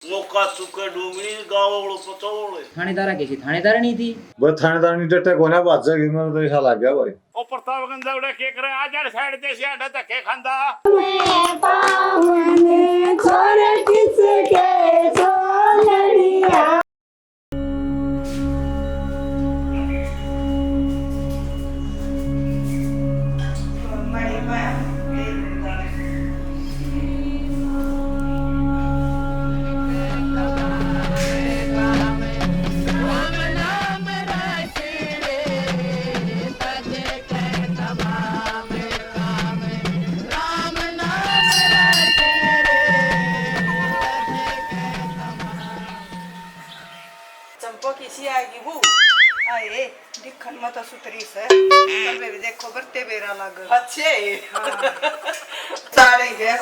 मौका सुके डूंगरी गावड़ो पचोड़े थानेदारा कैसी थानेदारनी थी बस थानेदार डटे कोना बात की मैं तो ख्याल आ गया भाई ओ प्रतापगंज उड़े के करे आ जड़ साइड ते से आडा धक्के खांदा छोरे किसके छोलड़िया चंपो किसी आएगी वो आए दिखन मत सुतरी से तबे भी देखो बरते बेरा लाग अच्छे चाली गे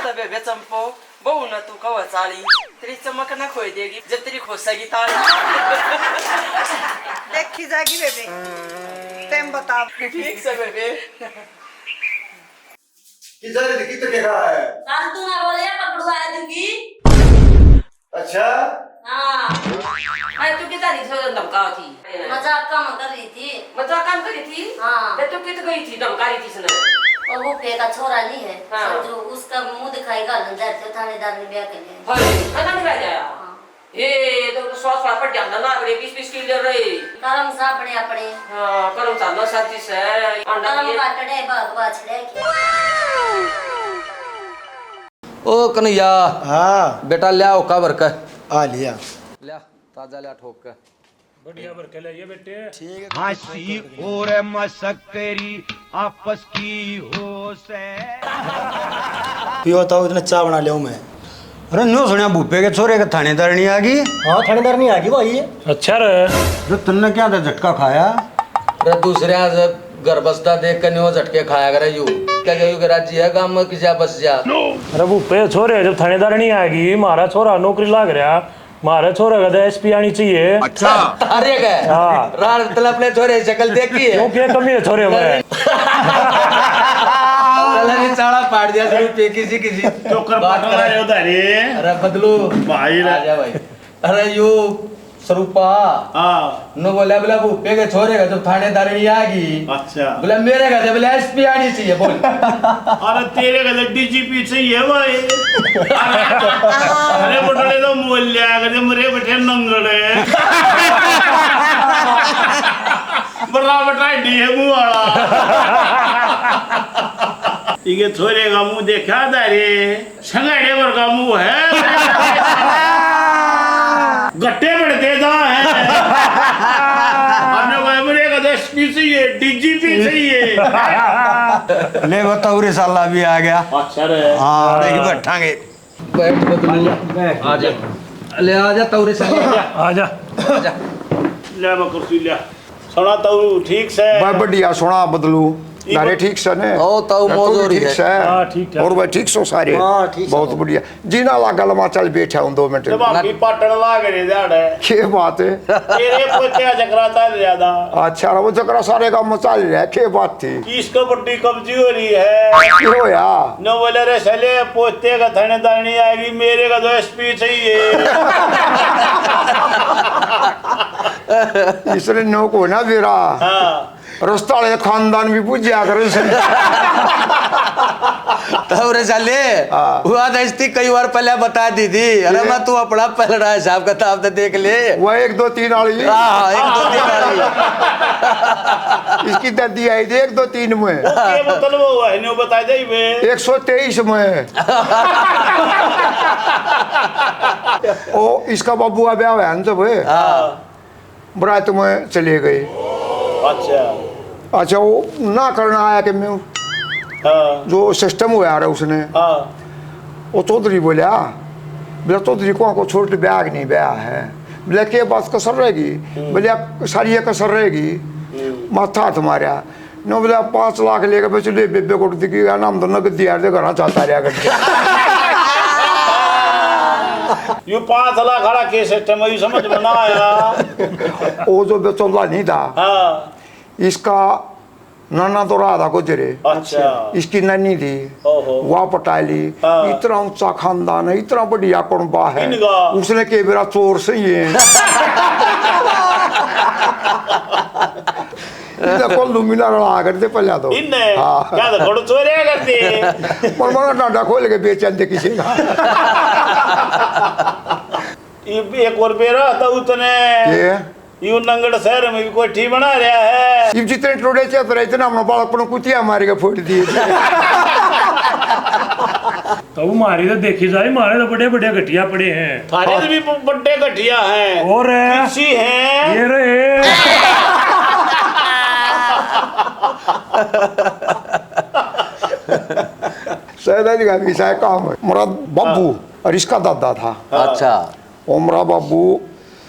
तबे बे चंपो बहु न तू कव चाली तेरी चमक न खोई देगी जब तेरी खोसेगी ताली देखी जाएगी बेबे टाइम बता ठीक से बेबे किधर है किधर के कहा है काल तू ना बोले पकड़वा दूंगी अच्छा हाँ अरे तू कितना रिश्ते धमकाव थी मजाक काम कर रही थी मजाक काम करी थी हाँ तू कित गई थी धमका रही थी सुना और वो पे का छोरा नहीं है हाँ। जो उसका मुंह दिखाएगा नजर थे थानेदार ने ब्याह कर लिया अरे खाना नहीं रह जाया हाँ। ये तो स्वास्थ्य वाला पर ध्यान ना करे 20-20 किलो रहे करम सा अपने अपने हां करम चालना साथी से अंडा करम दिए काटड़े बाग बाछड़े ओ कन्हैया हाँ बेटा ले आओ काबर का आ लिया ले ताजा ले ठोक के बढ़िया बर के लिए बेटे ठीक है हंसी और मसकरी आपस की हो से पियो तो इतना चाय बना लिया मैं। अरे नो सुनिया भूपे के छोरे के थानेदार नहीं आ गई हाँ थानेदार नहीं आ गई भाई ये अच्छा रे जो तुमने क्या था झटका खाया अरे दूसरे आज घर बसता देख के न्यो झटके खाया करे यू क्या कहू के राज्य है गांव में किसा बस जा अरे भूपे छोरे जब थानेदार नहीं आएगी मारा छोरा नौकरी लाग रहा मारा छोरा का एसपी आनी चाहिए अच्छा तारे का हाँ। रात मतलब अपने छोरे की शक्ल देखी है क्यों क्या कमी है छोरे में चला नहीं चाड़ा पाड़ दिया शुरू पे किसी चोकर बात पटना करे। है उधर ये अरे बदलू भाई आ जा भाई अरे यू स्वरूपा हाँ नो बोला बोला भूपे के छोरे का जब थानेदार नहीं आएगी अच्छा बोला मेरे का जब एसपी आनी चाहिए बोल अरे तेरे का डीजीपी चाहिए भाई अरे बटले तो मोल लिया कर मरे बैठे नंगड़े बड़ा बटा डी है मुंह वाला ये छोरे का मुंह देखा था रे संगाड़े पर का मुंह है गट्टे बढ़ते जा है हमने मरे का एसपी चाहिए डीजीपी चाहिए ले बताओ रे साला भी आ गया अच्छा रे हाँ देखी बैठांगे बैठ बदलू आ जा ले आ जा तौरे से आजा ले मैं कुर्सी ले सुना तो ठीक से बढ़िया सोना बदलू नारे ठीक से ने ओ ताऊ मौज हो रही ठीक है से हाँ, ठीक ठाक। और भाई ठीक सो सारे हाँ, ठीक बहुत सो। बढ़िया जीना लागा लमा चल बैठा हूं 2 मिनट जब आपकी पाटन लाग रहे दाड़े के बात है तेरे पोते जकराता है ज्यादा अच्छा वो जकरा सारे काम मचाल रहा है के बात थी किसको बड़ी कब्जी हो रही है क्यों यार न बोले रे सले पोते का थानेदार नहीं आएगी मेरे का तो एसपी चाहिए इसने नो को ना बेरा हाँ रस्ता खानदान भी पूछ जा करे तौरे साले हुआ था इसकी कई बार पहले बता दी थी अरे मैं तू अपना पहल रहा है हिसाब किताब तो देख ले वो 1 2 3 वाली हाँ 1 2 3 वाली इसकी दादी आई थी 1 2 3 में ये मतलब वो है नो बता दे बे 123 में ओ इसका बाबू का ब्याह है जब बरात में चले गए अच्छा अच्छा वो ना करना आया कि मैं हाँ जो सिस्टम हुआ यार उसने हाँ वो चौधरी बोला बोला चौधरी को छोड़ के ब्याह नहीं ब्याह है बोले के बात कसर रहेगी बोले सारी ये कसर रहेगी माथा तुम्हारा न बोला 5 लाख लेकर बेच ले बेबे को दिखी नाम तो नगद दिया घर चाहता रहा करके यू 5 लाख खड़ा के सिस्टम है समझ में ना आया वो जो बेचौला नहीं था हाँ इसका नाना तो रहा था गुजरे, अच्छा इसकी नन्नी थी, ओहो। वह पटाली। हाँ। इतना ऊंचा खानदान है, इतना बढ़िया कुनबा है, इनका। उसने के मेरा चोर सही है। कोल्लू मिला रहा करते पहले तो इनने हाँ। क्या तो घोड़ो चोरिया करते पर मना डांडा खोल के बेचन दे किसी का। ये एक और बेरा था उतने यूं नंगड़ शहर में भी कोई ठी बना रहा है। इब जितने टोड़े चेत रहे इतना अपना बालकपन कुतिया मार के फोड़ दिए। तो हमारी तो देखी जाए, हमारे तो बड़े बड़े गठिया पड़े हैं। थारे तो भी बड्डे गठिया हैं और किसी हैं ये रहे। सैदाजी का भी शायद काम है। मेरा बाबू और इसका दादा था। अच्छा ओमरा बाबू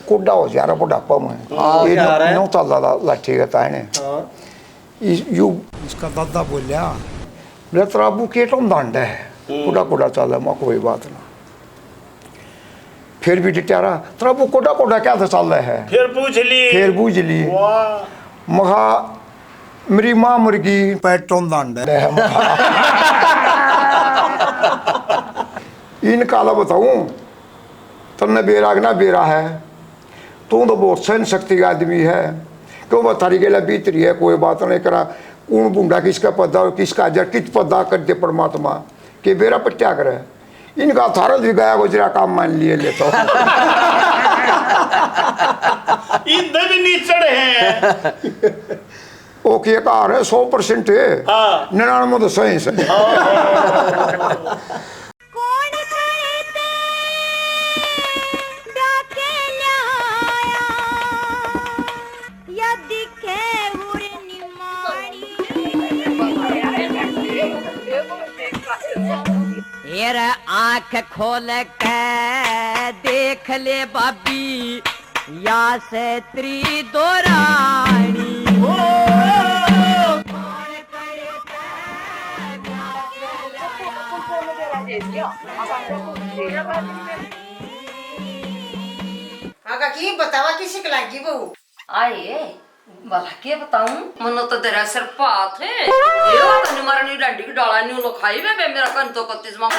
कुड्डा हो जा रहा बुढ़ापा में, ये नौ साल दादा लाठी का ताने यू इसका दादा बोलिया बोले तेरा बाबू केटम दांड है, कुड़ा कुड़ा चल है, कोई बात ना। फिर भी डिटारा तेरा बाबू कुड़ा कुड़ा क्या था चल रहा है, फिर पूछ ली फिर बूझ ली महा मेरी माँ मुर्गी पैटों दांड है। इन काला बताऊं तुमने बेराग ना बेरा है, तू तो बहुत सहन शक्ति का आदमी है, क्यों वो थारी गेला बीत रही है, कोई बात नहीं करा। कौन बूंदा किसका पदा और किसका अजर किस पदा कर दे परमात्मा के बेरा पर क्या करे। इनका थारत भी गया गुजरा काम मान लिए ले तो इधर भी नीचड़ हैं ओके कार है 100% है, हाँ। 99 तो सही है। आँख खोल के देख ले बाबी या से त्री दोरानी आगा की बतावा किसी को लागी बहू आए भला के बताऊं मनो तो तेरा सिर पात है ये तो नहीं मारनी डंडी की डाला नहीं लो खाई में मेरा कन तो कत्तीस मां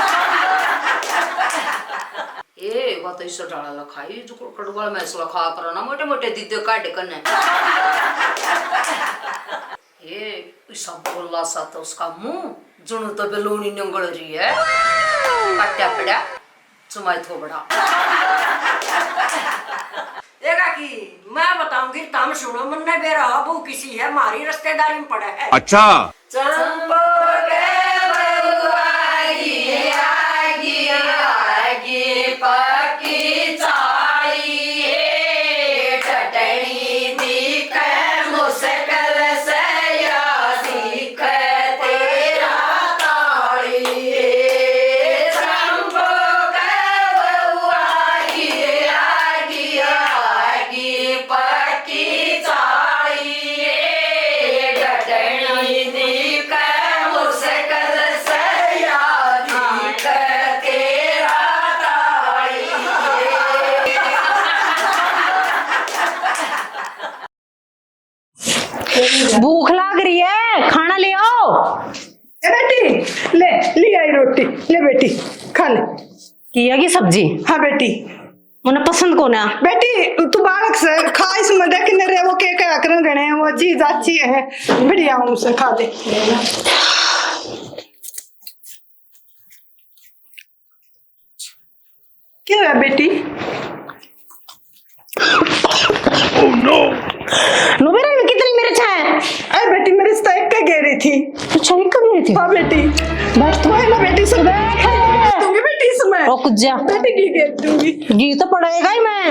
ये वो तो इस डाला ला खाई जो कड़वाल में इसला खा कर ना मोटे मोटे दीदे काट कने ये सब बोला सा तो उसका मुंह जुनू तो बेलूनी नंगल रही है कट्टा पड़ा चुमाई थोबड़ा की मैं बताऊंगी तम सुनो मन ने बेरा बहू किसी है मारी रिश्तेदारी में पड़ा है। अच्छा चंपो के बउआगी आगी आगी पकी चाई टटनी दिख मुश्किल से या दिख तेरा ताड़ी चंपो के बउआगी आगी आगी पकी चाई टटनी दिख मुश्किल से या दिख तेरा ताड़ी भूख लग रही है, खाना ले आओ। ए बेटी ले ली आई रोटी ले बेटी खा ले। किया की सब्जी? हाँ बेटी उन्हें पसंद कौन है? बेटी तू बालक से खा इसमें देख न रे वो के क्या करन गणे वो चीज अच्छी है बढ़िया हूं से खा दे। क्या है बेटी? नो मेरा में कितनी मिर्च है? अरे बेटी मेरी तो एक का गेरी थी। अच्छा एक का गेरी थी? हाँ बेटी बैठ तो ना बेटी सब दूंगी बेटी इसमें रुक जा, बेटी की गेर दूंगी। घी तो पड़ेगा ही मैं,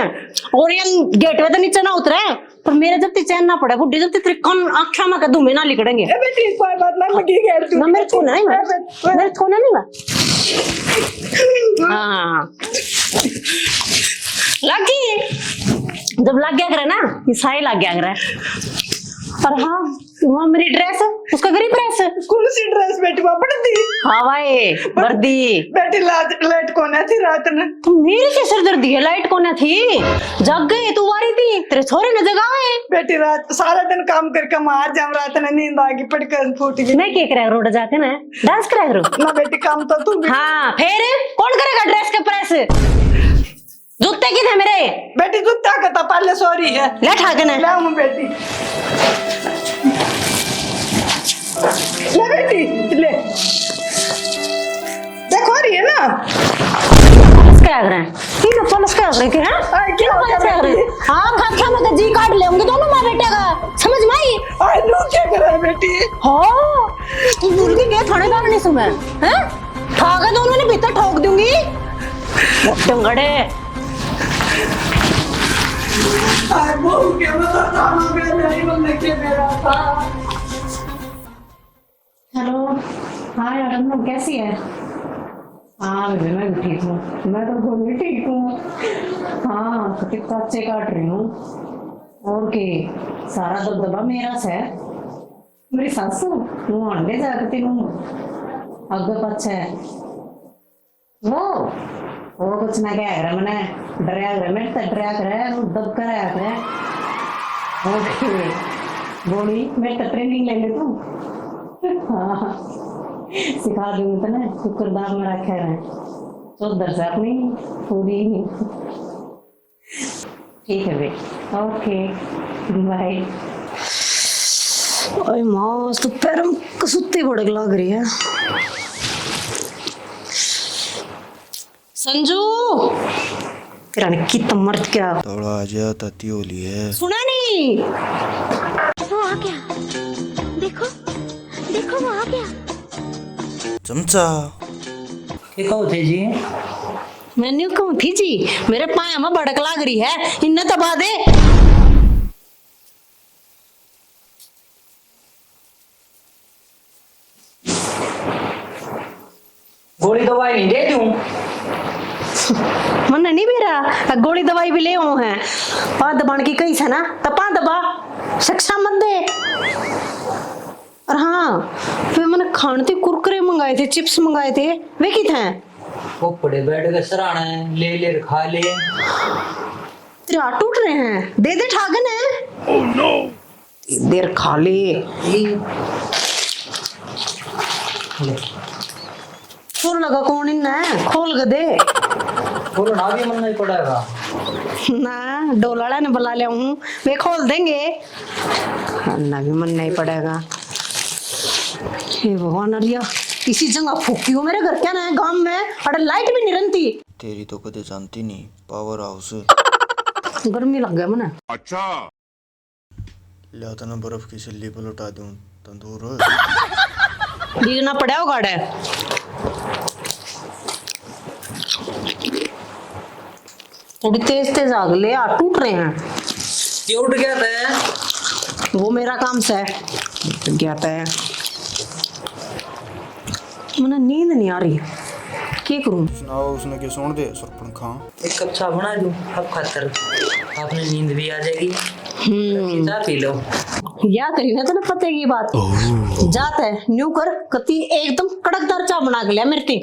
और ये गेट में तो नीचे ना उतरे पर मेरे जब ती चैन ना पड़े बुड्ढी जब तेरे कान आँखा में कदू में ना लिकड़ेंगे। ए बेटी कोई बात ना मैं घी गेर दूंगी। ना मेरे छोना नहीं मैं, मेरे छोना नहीं मैं। हाँ लगी जब लग गया करे ना ये सारे लग गया करे। पर हाँ वहाँ मेरी ड्रेस उसका गरीब प्रेस। कौन सी ड्रेस बेटी वापस दी? हाँ भाई वर्दी। बेटी लाइट कोने थी रात ने। तो मेरी क्या सिरदर्दी है, लाइट कोने थी, जग गई तू वारी थी, तेरे छोरे ने जगाए। बेटी रात सारा दिन काम करके मार जाम, रात ने नींद आ गई, पड़कर फूट गई। मैं क्या करा रोड जाके ना डांस करा करूं ना बेटी काम तो तू भी। हाँ फिर कौन करेगा ड्रेस के प्रेस? जूते किधर मेरे? बेटी जूता कहता पहले सॉरी है। ले ठाके ने ले हूं बेटी, ले बेटी ले, देखो रही है ना क्या कर रहे हैं? ठीक है पुलिस क्या कर रही है? क्या पुलिस क्या कर रही है? हाँ खाखा में जी काट लेंगे दोनों माँ बेटे का, समझ में आई? आई लो क्या कर रहा है बेटी? हाँ तू भूल के गया थानेदार नहीं सुना है? ठाका दोनों ने भीतर ठोक दूंगी टंगड़े। आई बहू के मतलब थाना में नहीं बनने के मेरा था। हेलो हाँ मैडम कैसी है? हाँ बेबी मैं भी ठीक हूँ, मैं तो भी ठीक हूँ। हाँ तो कच्चे काट रही हूँ और के सारा दबदबा मेरा से है। मेरी सासू वो अंडे जाके तेनू अग पछे वो कुछ ना क्या है मैंने डरिया करे मैं तो डरिया करे वो दब कर आया करे। ओके बोली मैं तो ट्रेनिंग ले ले तू। हाँ सिखा दूंगी तो ना शुक्रदार में रखे रहे तो उधर से अपनी पूरी। ठीक है भाई ओके बाय। ओए माँ तो पैर में कसुत्ती भड़क लग रही है। संजू तेरा ने कितना मर्द क्या थोड़ा आ जा तती होली है। सुना नहीं? वो आ गया, देखो देखो वो आ गया। चमचा ये कहो थे जी? मैं न्यू कहूँ थी जी मेरे पाया में भड़क लग रही है, इन्हें दबा दे। गोली दवाई नहीं दे दूं? मन नहीं बेरा गोली दवाई भी ले आओ है पा दबान की कही है ना तपा दबा शिक्षा मत दे। और हाँ फिर मैंने खाने थे कुरकुरे मंगाए थे, चिप्स मंगाए थे, वे की थे? वो पड़े बैठ के सराहना ले ले खा ले। तेरे हाथ टूट रहे हैं, दे दे ठागन है। ओह नो देर खा ले। सुर लगा कौन इन है खोल के दे। खोलना भी मन नहीं पड़ेगा ना डोलाड़ा ने बुला लिया हूँ वे खोल देंगे ना भी मन नहीं पड़ेगा। हे भगवान अरिया इसी जगह फूकी हो मेरे घर क्या ना है गांव में अरे लाइट भी नहीं रहती। तेरी तो कदे जानती नहीं पावर हाउस गर्मी लग गया मने। अच्छा लिया तना बर्फ की सिल्ली पर लौटा दूं तंदूर भीगना पड़ा गाड़े। थोड़ी तेज तेज आग ले आ टूट रहे हैं। क्यों उठ गया था? वो मेरा काम से गया था। मुझे नींद नहीं आ रही क्या करूं? सुनाओ उसने के सोन दे सरपन खां एक कप चाय बना दूं अब खातर आपने नींद भी आ जाएगी। चाय पी लो। या करी ना तो पते की बात जाता है न्यू कर कति एकदम कड़कदार चाय बना के लिया मेरे ती।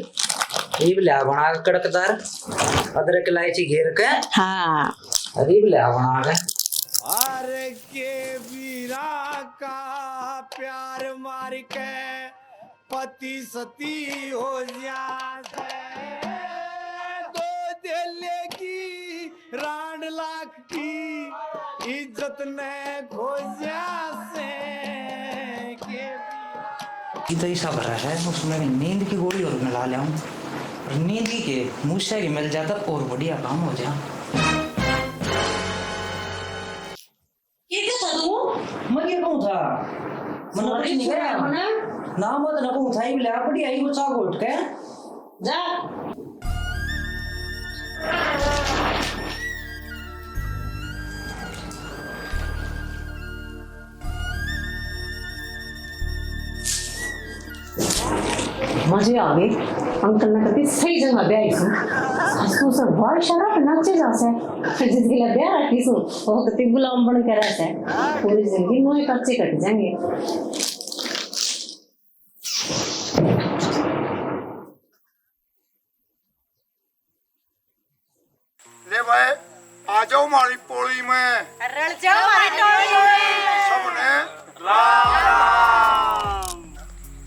अरीब ले बना के कड़कदार अदरक इलायची घेर के। हाँ अरीब ले बना के। अरे के वीरा का प्यार मार के पति सती हो जाते दो दिले की रान लाख की इज्जत ने खो जासे के तो ऐसा भरा है उसमें नींद की गोली और मिला ले और नींद की के मूसा की मिल जाता और बढ़िया काम हो जा। ये क्या था तू? मैं क्या कहूँ था मन कुछ नहीं गया ना मत ना कहूँ था ही मिला बढ़िया ही कुछ आग उठ के जा। मजे आ गए अंकल ने कभी सही जगह पे आई थी। सासू से बड़ा इशारा पे नाचे जासे जिसके लिए ब्याह रखी सो वो कति गुलाम बन के रहते हैं पूरी जिंदगी मोए कच्चे कट जाएंगे। ले भाई आ जाओ हमारी पोड़ी में, रल जाओ हमारी टोली में। सबने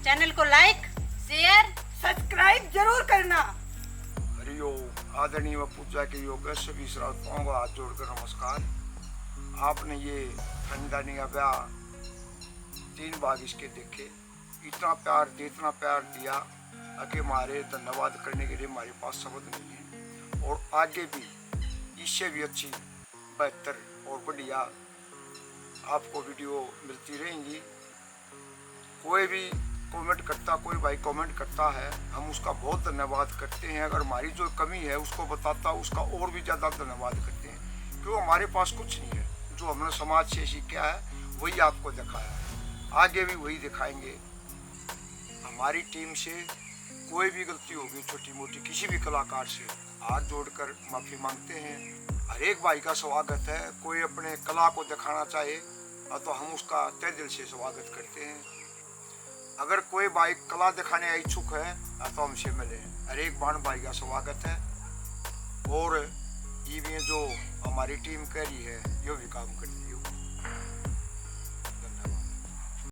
चैनल को लाइक शेयर सब्सक्राइब जरूर करना। हरिओम। आदरणीय पूजा के योग सभी श्रोताओं को हाथ जोड़कर नमस्कार। आपने ये खानदानी का ब्याह 3 भाग इसके देखे, इतना प्यार दिया कि हमारे धन्यवाद करने के लिए हमारे पास शब्द नहीं है। और आगे भी इससे भी अच्छी, बेहतर और बढ़िया आपको वीडियो मिलती रहेंगी। कोई भी कोई भाई कमेंट करता है, हम उसका बहुत धन्यवाद करते हैं। अगर हमारी जो कमी है उसको बताता उसका और भी ज़्यादा धन्यवाद करते हैं, क्योंकि हमारे पास कुछ नहीं है। जो हमने समाज से सीखा है वही आपको दिखाया, आगे भी वही दिखाएंगे। हमारी टीम से कोई भी गलती होगी छोटी मोटी किसी भी कलाकार से, हाथ जोड़कर माफ़ी मांगते हैं। हर एक भाई का स्वागत है। कोई अपने कला को दिखाना चाहे तो हम उसका तहे दिल से स्वागत करते हैं। अगर कोई भाई कला दिखाने इच्छुक है तो हमसे मिले। हर एक बाण भाई का स्वागत है। और ये भी जो हमारी टीम कह रही है ये भी काम करती है।